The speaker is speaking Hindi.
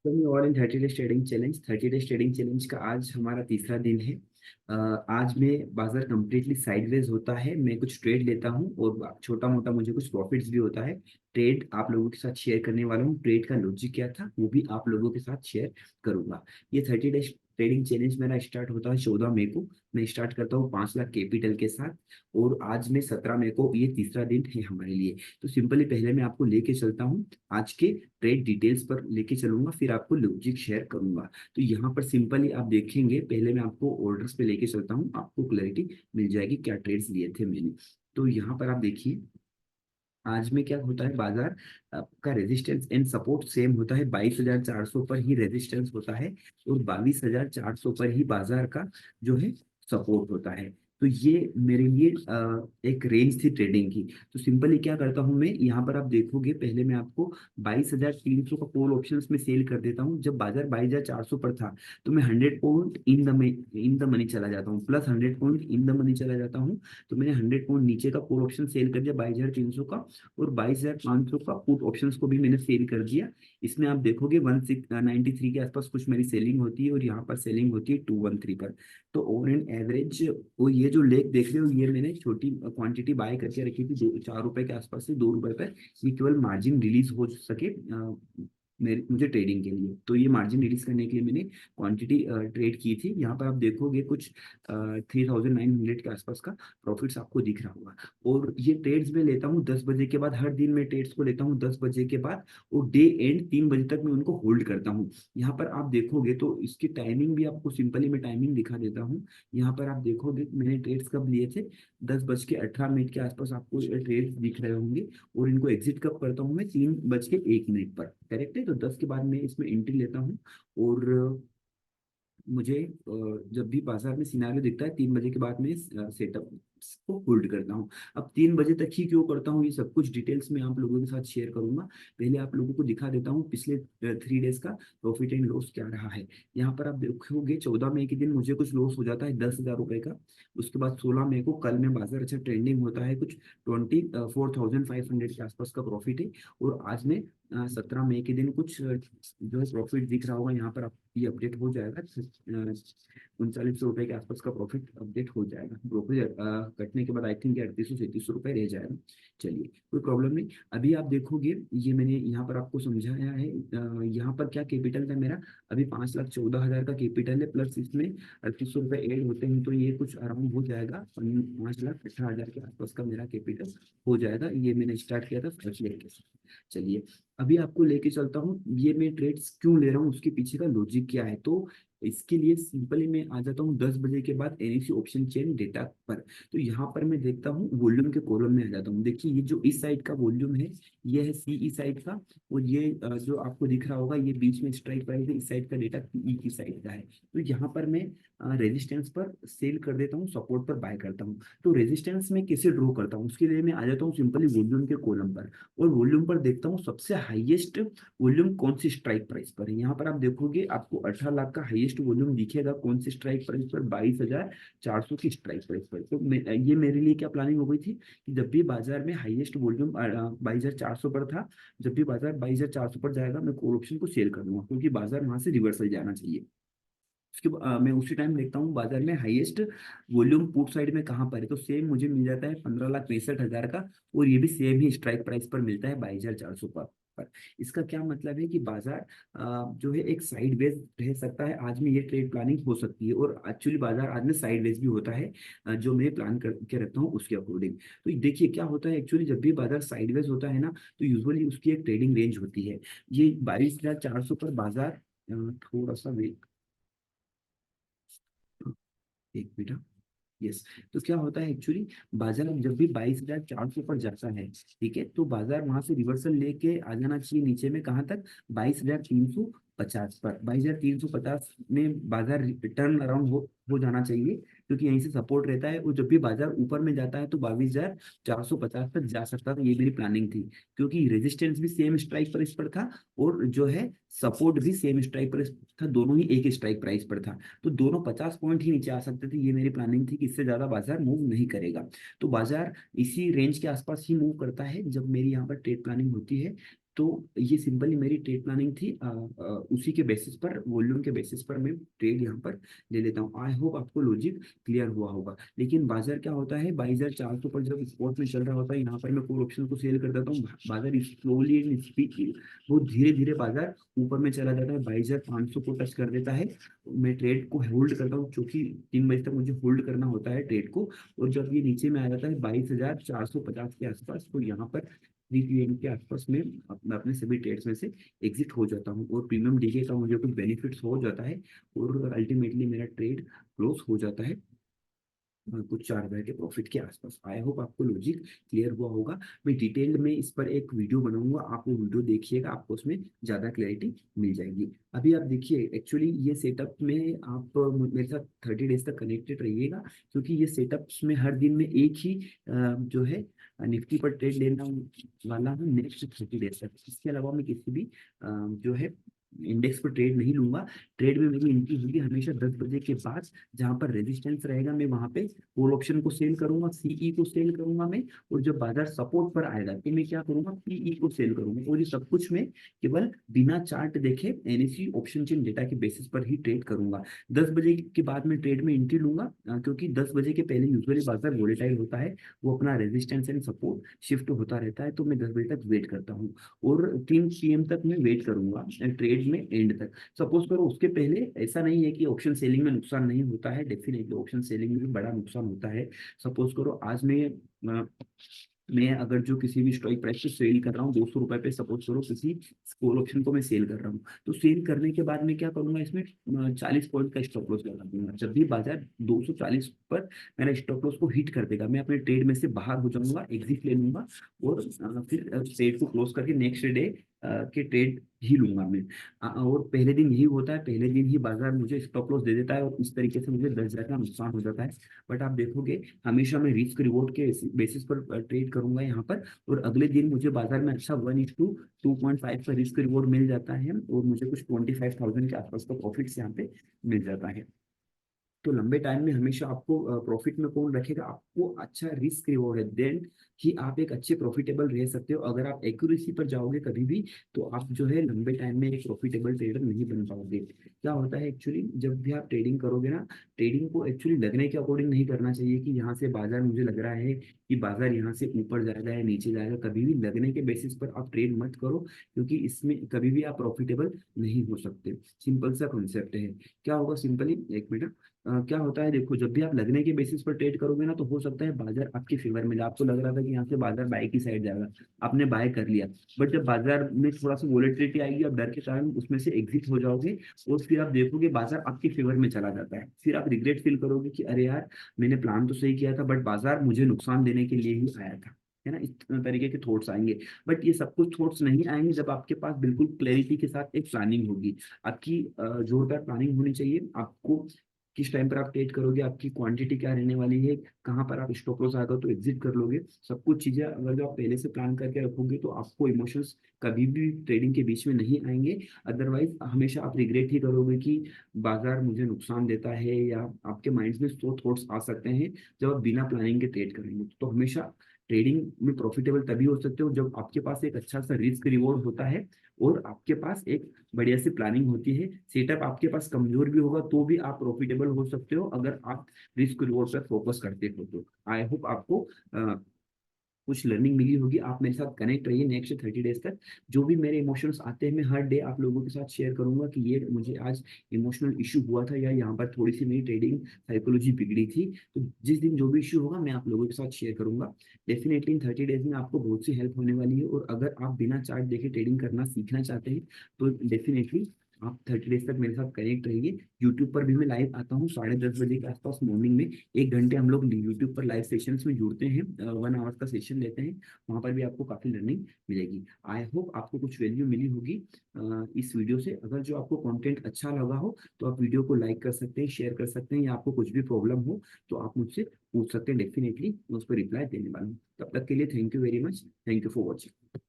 और इन 30 days trading challenge 30 days trading challenge का आज हमारा तीसरा दिन है। आज में बाजार कंप्लीटली साइडवेज होता है। मैं कुछ ट्रेड लेता हूँ और छोटा मोटा मुझे कुछ प्रॉफिट्स भी होता है। ट्रेड आप लोगों के साथ शेयर करने वाला हूँ। ट्रेड का लॉजिक क्या था वो भी आप लोगों के साथ शेयर करूंगा। ये 30 डेज ट्रेडिंग चैलेंज मेरा स्टार्ट होता है 14 मई को। मैं स्टार्ट करता हूँ 5 लाख कैपिटल के साथ। और आज में 17 मई को ये तीसरा दिन है हमारे लिए। तो सिंपली पहले मैं आपको लेके चलता हूँ आज के ट्रेड डिटेल्स पर लेके चलूंगा, फिर आपको लॉजिक शेयर करूंगा। तो यहाँ पर सिंपली आप देखेंगे, पहले मैं आपको ऑर्डर्स पे लेके चलता हूँ, आपको क्लैरिटी मिल जाएगी क्या ट्रेड्स लिए थे मैंने। तो यहाँ पर आप देखिए आज में क्या होता है। बाजार का रेजिस्टेंस एंड सपोर्ट सेम होता है, 22,400 पर ही रेजिस्टेंस होता है और 22,400 पर ही बाजार का जो है सपोर्ट होता है। तो ये मेरे लिए एक रेंज थी ट्रेडिंग की। तो सिंपली क्या करता हूँ मैं, यहाँ पर आप देखोगे पहले मैं आपको 22,300 का कॉल ऑप्शंस में सेल कर देता हूँ। जब बाजार 22,400 पर था तो मैं 100 पॉइंट इन द मनी चला जाता हूँ, plus 100 point in the money चला जाता हूँ। तो मैंने 100 पॉइंट नीचे का कॉल ऑप्शन सेल कर दिया 22,300 का, और 22,500 का पुट ऑप्शंस को भी मैंने सेल कर दिया। इसमें आप देखोगे 193 के आसपास कुछ मेरी सेलिंग होती है और यहाँ पर सेलिंग होती है 213 पर। तो ओवर एन एवरेज वो ये जो लेग देख रहे हो ये मैंने छोटी क्वांटिटी बाय करके रखी थी, 4 रुपए के आसपास से 2 रुपए पर। ये केवल मार्जिन रिलीज हो सके मेरे मुझे ट्रेडिंग के लिए। तो ये मार्जिन रिलीज करने के लिए मैंने क्वांटिटी ट्रेड की थी। यहाँ पर आप देखोगे कुछ 3,900 के आसपास का प्रॉफिट्स आपको दिख रहा होगा। और ये ट्रेड्स में लेता हूँ 10 बजे के बाद, हर दिन मैं ट्रेड्स को लेता हूँ 10 बजे के बाद, और डे एंड 3 बजे तक मैं उनको होल्ड करता हूँ। यहाँ पर आप देखोगे तो इसकी टाइमिंग भी आपको सिंपली मैं टाइमिंग दिखा देता हूँ। यहाँ पर आप देखोगे मैंने ट्रेड्स कब लिए थे, 10:18 के आसपास आपको ट्रेड्स दिख रहे होंगे। और इनको एग्जिट कब करता हूँ मैं, 3:01 पर, करेक्ट है। तो 10 के बाद मैं इसमें एंट्री लेता हूँ। और मुझे जब भी बाजार में सिनारियो दिखता है 3 बजे के बाद में सेटअप को होल्ड करता हूँ। अब 3 बजे तक ही क्यों करता हूँ, ये सब कुछ डिटेल्स में आप लोगों के साथ शेयर करूंगा। पहले आप लोगों को दिखा देता हूँ पिछले 3 डेज का प्रॉफिट एंड लॉस क्या रहा है। यहाँ पर आप देखोगे 14 मई के दिन मुझे कुछ लॉस हो जाता है 10,000 रुपए का। उसके बाद 16 मई को कल में बाजार अच्छा ट्रेंडिंग होता है, कुछ 24,500 के आसपास का प्रॉफिट है। और आज में 17 मई के दिन कुछ जो है प्रॉफिट दिख रहा होगा, यहाँ पर आप ये अपडेट हो जाएगा। 3900 रुपए के आसपास का प्रॉफिट अपडेट हो जाएगा। ब्रोकरेज कटने के बाद आई थिंक 3800 3700 रुपए रह जाएगा। चलिए कोई प्रॉब्लम नहीं। अभी आप देखोगे ये मैंने यहाँ पर आपको समझाया है। यहाँ पर क्या कैपिटल था मेरा, अभी 5,14,000 का कैपिटल है, प्लस इसमें 3800 रुपये ऐड होते हैं, तो ये कुछ अराउंड हो जाएगा 5,18,000 के आसपास का मेरा कैपिटल हो जाएगा। ये मैंने स्टार्ट किया था फर्स्ट ईयर के साथ। चलिए अभी आपको लेके चलता हूँ ये मैं ट्रेड्स क्यों ले रहा हूँ, उसके पीछे का लॉजिक क्या है। तो इसके लिए सिंपली मैं आ जाता हूँ 10 बजे के बाद एनएससी ऑप्शन चेन डेटा पर। तो यहाँ पर मैं देखता हूँ वॉल्यूम के कॉलम में आ जाता हूँ। देखिए ये जो इस साइड का वॉल्यूम है ये है सीई साइड का, और ये जो आपको दिख रहा होगा ये बीच में स्ट्राइक प्राइस है, इस साइड का डेटा पीई की साइड का है। तो यहाँ पर मैं रेजिस्टेंस पर सेल कर देता हूँ, सपोर्ट पर बाय करता हूँ। तो रेजिस्टेंस में कैसे ड्रॉ करता हूँ उसके लिए मैं आ जाता हूँ सिंपली वॉल्यूम के कॉलम पर। और वॉल्यूम पर देखता हूँ सबसे हाईएस्ट वॉल्यूम कौन सी स्ट्राइक प्राइस पर है। यहाँ पर आप देखोगे आपको 18 लाख का हाईएस्ट वॉल्यूम दिखेगा कौन सी स्ट्राइक प्राइस पर, 22,400 की स्ट्राइक प्राइस पर। तो ये मेरे लिए क्या प्लानिंग हो गई थी कि जब भी बाजार में हाईएस्ट वॉल्यूम 22,400 पर था, जब भी बाजार 22,400 पर जाएगा मैं कॉल ऑप्शन को सेल कर दूंगा, क्योंकि बाजार वहां से रिवर्सल जाना चाहिए। मैं उसी टाइम देखता हूँ बाजार में हाईएस्ट वॉल्यूम पुट साइड में कहाँ पर है। तो सेम मुझे मिल जाता है 15,65,000 का, और ये भी सेम ही स्ट्राइक प्राइस पर मिलता है 22,400 पर। इसका क्या मतलब है कि बाजार जो है एक साइड वेज रह सकता है। आज में ये ट्रेड प्लानिंग हो सकती है, और एक्चुअली बाजार आज में साइड वेज भी होता है जो मैं प्लान करके रखता हूँ उसके अकॉर्डिंग। तो देखिए क्या होता है एक्चुअली, जब भी बाजार साइड वेज होता है ना तो यूजुअली उसकी एक ट्रेडिंग रेंज होती है। ये 22,400 पर बाजार थोड़ा सा वेट, एक मिनट। यस। तो क्या होता है एक्चुअली, बाजार जब भी 22,400 पर जाता है, ठीक है, तो बाजार वहां से रिवर्सल लेके आ जाना चाहिए नीचे में कहाँ तक, 22,350 पर। 22,350 में बाजार टर्न अराउंड हो जाना चाहिए, क्योंकि यहीं से सपोर्ट रहता है। और जब भी बाजार ऊपर में जाता है तो 22,450 तक जा सकता था, ये मेरी प्लानिंग थी। क्योंकि रेजिस्टेंस भी सेम स्ट्राइक प्राइस पर था, और जो है सपोर्ट भी सेम स्ट्राइक प्राइस था, दोनों ही एक स्ट्राइक प्राइस पर था। तो दोनों 50 पॉइंट ही नीचे आ सकते थे, ये मेरी प्लानिंग थी कि इससे ज्यादा बाजार मूव नहीं करेगा। तो बाजार इसी रेंज के आसपास ही मूव करता है जब मेरी यहाँ पर ट्रेड प्लानिंग होती है। तो ये सिंपली मेरी ट्रेड प्लानिंग थी। उसी के बेसिस पर, वॉल्यूम के बेसिस पर मैं ट्रेड यहाँ पर ले लेता हूँ। आई होप आपको लॉजिक क्लियर हुआ होगा। लेकिन बाजार क्या होता है, 22,400 पर जब स्पॉट में चल रहा होता है, यहाँ पर मैं कोई ऑप्शन को सेल कर देता हूँ। बाजार स्लोली एंड स्पीड, बहुत धीरे धीरे बाजार ऊपर में चला जाता है, 22,500 को टच कर देता है। मैं ट्रेड को होल्ड करता हूँ, क्योंकि 3 बजे तक मुझे होल्ड करना होता है ट्रेड को। और जब ये नीचे में आ जाता है 22,450 के आसपास, तो यहाँ पर 3 PM के आसपास में मैं अपने सभी ट्रेड्स में से एग्जिट हो जाता हूँ, और प्रीमियम डीके का मुझे कुछ बेनिफिट्स हो जाता है, और अल्टीमेटली मेरा ट्रेड क्लोज हो जाता है कुछ 4 हजार के प्रॉफिट के आसपास। आई होप आपको लॉजिक क्लियर हुआ होगा। मैं डिटेल्ड में इस पर एक वीडियो बनाऊंगा, आप वो वीडियो देखिएगा, आपको उसमें ज्यादा क्लैरिटी मिल जाएगी। अभी आप देखिए, एक्चुअली ये सेटअप में आप मेरे साथ 30 डेज तक कनेक्टेड रहिएगा, क्योंकि ये सेटअप्स में हर दिन में एक ही जो है निफ्टी पर ट्रेड लेना वाला हूँ नेक्स्ट 30 डेज तक। इसके अलावा मैं किसी भी जो है इंडेक्स पर ट्रेड नहीं लूंगा। ट्रेड में मेरी एंट्री होगी हमेशा 10 बजे के बाद। जहां पर रेजिस्टेंस रहेगा मैं वहां पे कॉल ऑप्शन को सेल करूंगा, सीई को सेल करूंगा मैं। और जब बाजार सपोर्ट पर आएगा तो मैं क्या करूंगा, पीई को सेल करूंगा। और ये सब कुछ मैं केवल बिना चार्ट देखे एनएससी ऑप्शन चेन डेटा के बेसिस पर ही ट्रेड करूंगा। 10 बजे के बाद मैं ट्रेड में एंट्री लूंगा, क्योंकि 10 बजे के पहले यूजुअली बाजार वोलेटाइल होता है, वो अपना रेजिस्टेंस एंड सपोर्ट शिफ्ट होता रहता है। तो मैं 10 बजे तक वेट करता हूँ, और 3 PM तक मैं वेट करूंगा ट्रेड में एंड तक। सपोज करो उसके पहले, ऐसा नहीं है कि ऑप्शन सेलिंग में नुकसान नहीं होता है, डेफिनेटली ऑप्शन सेलिंग में भी बड़ा नुकसान होता है। सपोज करो आज मैं अगर जो किसी भी स्ट्राइक प्राइस पे सेल कर रहा हूँ 200 रुपए पे, सपोज करो किसी कॉल ऑप्शन को मैं सेल कर रहा हूँ, तो सेल करने के बाद मैं क्या करूंगा, इसमें 40 पॉइंट का स्टॉप लॉस लगा दूंगा। जब भी बाजार 240 पर मेरा स्टॉप लॉस को हिट कर देगा, मैं अपने ट्रेड में से बाहर हो जाऊंगा, एग्जिट ले लूंगा, और फिर ट्रेड को क्लोज करके नेक्स्ट डे के ट्रेड ही लूंगा मैं। और पहले दिन यही होता है, पहले दिन ही बाजार मुझे स्टॉप लॉस दे देता है, और इस तरीके से मुझे 10 हजार का नुकसान हो जाता है। बट आप देखोगे, हमेशा मैं रिस्क रिवॉर्ड के बेसिस पर ट्रेड करूंगा यहाँ पर, और अगले दिन मुझे बाजार में अच्छा 1:2.5 का रिस्क रिवॉर्ड मिल जाता है, और मुझे कुछ 25,000 के आसपास का प्रॉफिट यहाँ पे मिल जाता है। तो लंबे टाइम में हमेशा आपको प्रॉफिट में कौन रखेगा, आपको अच्छा रिस्क रिवॉर्ड है, देन ही आप एक अच्छे प्रॉफिटेबल रह सकते हो। अगर आप एक्यूरेसी पर जाओगे कभी भी, तो आप जो है लंबे टाइम में एक प्रॉफिटेबल ट्रेडर नहीं बन पाओगे। क्या होता है एक्चुअली, जब भी आप ट्रेडिंग करोगे ना, ट्रेडिंग को एक्चुअली लगने के अकॉर्डिंग नहीं करना चाहिए कि यहाँ से बाजार, मुझे लग रहा है कि बाजार यहाँ से ऊपर जाएगा या नीचे जाएगा। कभी भी लगने के बेसिस पर आप ट्रेड मत करो, क्योंकि इसमें कभी भी आप प्रॉफिटेबल नहीं हो सकते। सिंपल सा कॉन्सेप्ट है। क्या होगा सिंपली, एक मिनट, क्या होता है देखो, जब भी आप लगने के बेसिस पर ट्रेड करोगे ना, तो हो सकता है बाजार आपके फेवर में जाए। आपको लग रहा था कि यहाँ से बाजार बाय की साइड जाएगा, आपने बाय कर लिया, बट जब बाजार में थोड़ा सा वोलेटिलिटी आएगी, आप डर के कारण उसमें से एग्जिट हो जाओगे, और फिर आप देखोगे बाजार आपके फेवर में चला जाता है। फिर आप रिग्रेट फील करोगे कि अरे यार, मैंने प्लान तो सही किया था, बट बाजार मुझे नुकसान देने के लिए ही आया था, है ना। इस तरीके के थॉट्स आएंगे। बट ये सब कुछ थॉट्स नहीं आएंगे जब आपके पास बिल्कुल क्लैरिटी के साथ एक प्लानिंग होगी। आपकी जोरदार प्लानिंग होनी चाहिए। आपको किस टाइम पर आप ट्रेड करोगे, आपकी क्वांटिटी क्या रहने वाली है, कहाँ पर आप स्टॉप लॉस आएगा तो एग्जिट कर लोगे, सब कुछ चीजें अगर जो आप पहले से प्लान करके रखोगे, तो आपको इमोशंस कभी भी ट्रेडिंग के बीच में नहीं आएंगे। अदरवाइज हमेशा आप रिग्रेट ही करोगे कि बाजार मुझे नुकसान देता है, या आपके माइंड में तो थॉट्स आ सकते हैं जब आप बिना प्लानिंग के ट्रेड करेंगे। तो हमेशा ट्रेडिंग में प्रॉफिटेबल तभी हो सकते हो जब आपके पास एक अच्छा सा रिस्क रिवॉर्ड होता है, और आपके पास एक बढ़िया सी प्लानिंग होती है। सेटअप आपके पास कमजोर भी होगा तो भी आप प्रॉफिटेबल हो सकते हो, अगर आप रिस्क रिवॉर्ड पर फोकस करते हो तो। आई होप आपको कुछ लर्निंग मिली होगी। आप मेरे साथ कनेक्ट रहिए नेक्स्ट 30 डेज तक। जो भी मेरे इमोशंस आते हैं, मैं हर डे आप लोगों के साथ शेयर करूंगा कि ये मुझे आज इमोशनल इशू हुआ था, या यहाँ पर थोड़ी सी मेरी ट्रेडिंग साइकोलॉजी बिगड़ी थी। तो जिस दिन जो भी इशू होगा, मैं आप लोगों के साथ शेयर करूंगा। डेफिनेटली इन 30 डेज में आपको बहुत सी हेल्प होने वाली है। और अगर आप बिना चार्ट देखे ट्रेडिंग करना सीखना चाहते हैं, तो डेफिनेटली आप 30 डेज तक मेरे साथ कनेक्ट रहिए। यूट्यूब पर भी मैं लाइव आता हूँ 10:30 बजे के आसपास मॉर्निंग में। 1 घंटे हम लोग यूट्यूब पर लाइव सेशंस में जुड़ते हैं, 1 आवर का सेशन लेते हैं। वहाँ पर भी आपको काफ़ी लर्निंग मिलेगी। आई होप आपको कुछ वैल्यू मिली होगी इस वीडियो से। अगर जो आपको कंटेंट अच्छा लगा हो, तो आप वीडियो को लाइक कर सकते हैं, शेयर कर सकते हैं, या आपको कुछ भी प्रॉब्लम हो तो आप मुझसे पूछ सकते हैं। डेफिनेटली मैं उस पर रिप्लाई देने वाला हूँ। तब तक के लिए thank you very much. Thank you for watching.